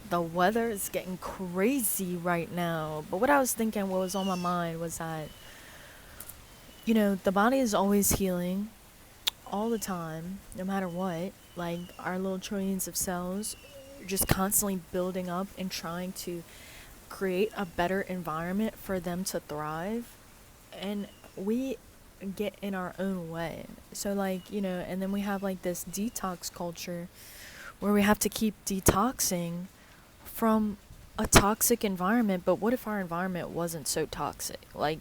the weather is getting crazy right now. But what I was thinking, what was on my mind was that, the body is always healing all the time, no matter what. Like our little trillions of cells just constantly building up and trying to create a better environment for them to thrive. And we get in our own way. So, like, and then we have like this detox culture where we have to keep detoxing from a toxic environment. But what if our environment wasn't so toxic? Like,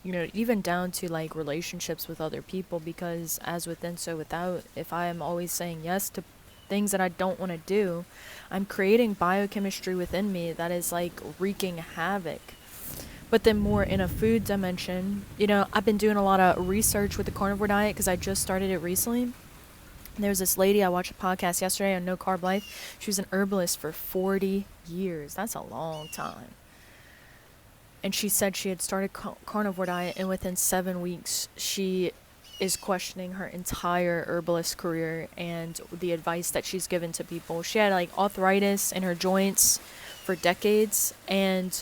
even down to like relationships with other people, because as within, so without, if I am always saying yes to things that I don't want to do, I'm creating biochemistry within me that is like wreaking havoc. But then, more in a food dimension, I've been doing a lot of research with the carnivore diet because I just started it recently. There's this lady, I watched a podcast yesterday on No Carb Life. She was an herbalist for 40 years. That's a long time. And she said she had started carnivore diet, and within 7 weeks, she is questioning her entire herbalist career and the advice that she's given to people. She had like arthritis in her joints for decades, and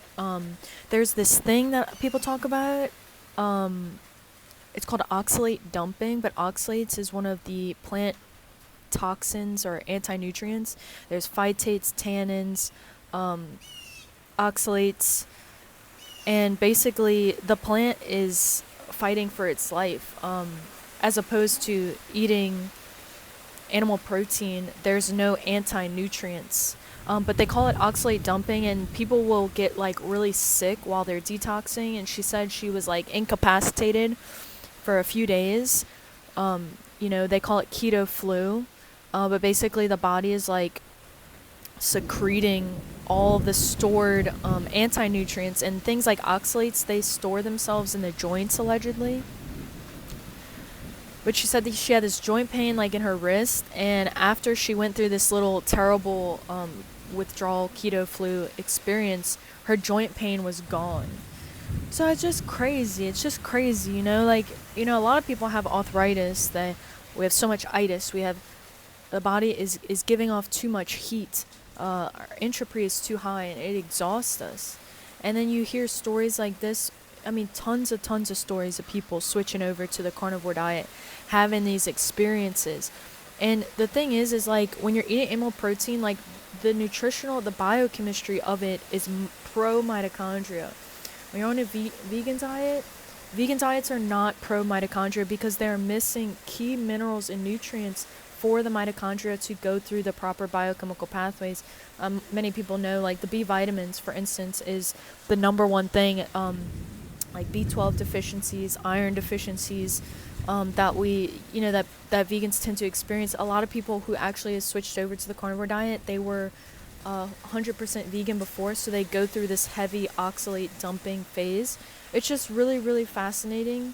there's this thing that people talk about. It's called oxalate dumping, but oxalates is one of the plant toxins or anti-nutrients. There's phytates, tannins, oxalates, and basically the plant is fighting for its life. As opposed to eating animal protein, there's no anti-nutrients. But they call it oxalate dumping, and people will get like really sick while they're detoxing. And she said she was like incapacitated for a few days. They call it keto flu. But basically the body is like secreting all the stored anti-nutrients, and things like oxalates, they store themselves in the joints allegedly. But she said that she had this joint pain like in her wrist, and after she went through this little terrible withdrawal keto flu experience, her joint pain was gone. So it's just crazy. It's just crazy, like, a lot of people have arthritis, that we have so much itis. We have, the body is giving off too much heat. Our entropy is too high and it exhausts us. And then you hear stories like this. I mean, tons of stories of people switching over to the carnivore diet, having these experiences. And the thing is like when you're eating animal protein, like the biochemistry of it is pro mitochondria. When you're on a vegan diet, vegan diets are not pro mitochondria because they're missing key minerals and nutrients for the mitochondria to go through the proper biochemical pathways. Many people know, like the B vitamins, for instance, is the number one thing. Like B12 deficiencies, iron deficiencies, that we, that vegans tend to experience. A lot of people who actually have switched over to the carnivore diet, they were 100% vegan before, so they go through this heavy oxalate dumping phase. It's just really, really fascinating.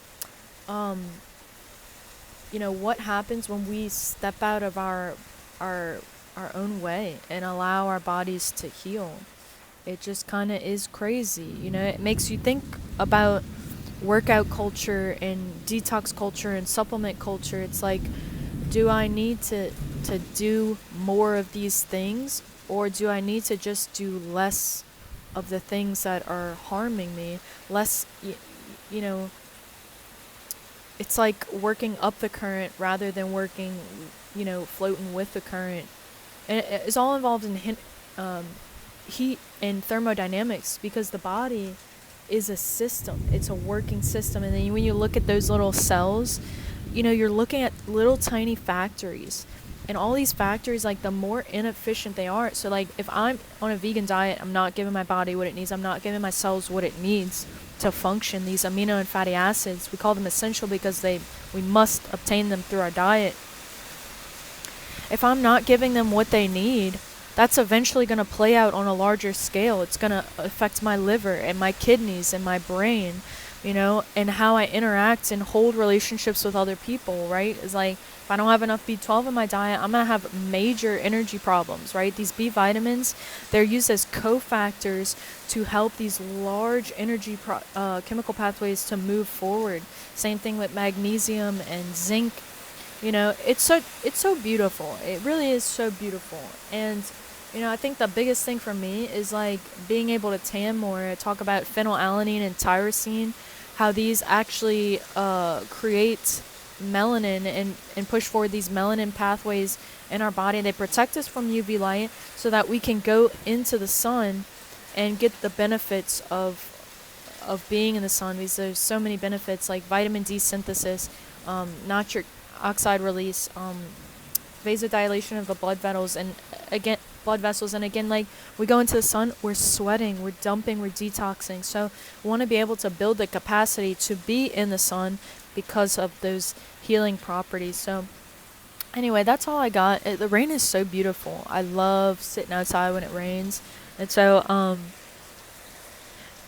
What happens when we step out of our own way and allow our bodies to heal. It just kind of is crazy. It makes you think about workout culture and detox culture and supplement culture. It's like, do I need to do more of these things, or do I need to just do less of the things that are harming me? Less, it's like working up the current rather than working, floating with the current. And it's all involved in heat and thermodynamics, because the body is a system. It's a working system. And then when you look at those little cells, you're looking at little tiny factories. And all these factories, like, the more inefficient they are. So, like, if I'm on a vegan diet, I'm not giving my body what it needs. I'm not giving my cells what it needs to function. These amino and fatty acids, we call them essential because we must obtain them through our diet. If I'm not giving them what they need, that's eventually going to play out on a larger scale. It's going to affect my liver and my kidneys and my brain, and how I interact and hold relationships with other people, right? It's like, if I don't have enough B12 in my diet, I'm going to have major energy problems, right? These B vitamins, they're used as cofactors to help these large energy chemical pathways to move forward. Same thing with magnesium and zinc. It's so beautiful. It really is so beautiful. And I think the biggest thing for me is like being able to tan more. I talk about phenylalanine and tyrosine, how these actually create melanin and push forward these melanin pathways in our body. They protect us from UV light so that we can go into the sun and get the benefits of being in the sun, because there's so many benefits like vitamin D synthesis, nitric oxide release, vasodilation of the blood vessels, and again, like, we go into the sun, we're sweating, we're dumping, we're detoxing. So we want to be able to build the capacity to be in the sun because of those healing properties. So anyway, that's all I got. The rain is so beautiful. I love sitting outside when it rains. And so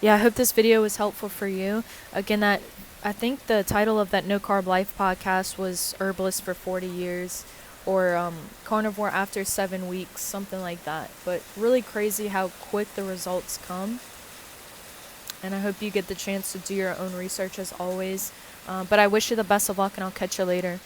yeah, I hope this video was helpful for you. Again, that I think the title of that No Carb Life podcast was Herbalist for 40 Years, or Carnivore After 7 Weeks, something like that. But really crazy how quick the results come. And I hope you get the chance to do your own research as always. But I wish you the best of luck, and I'll catch you later.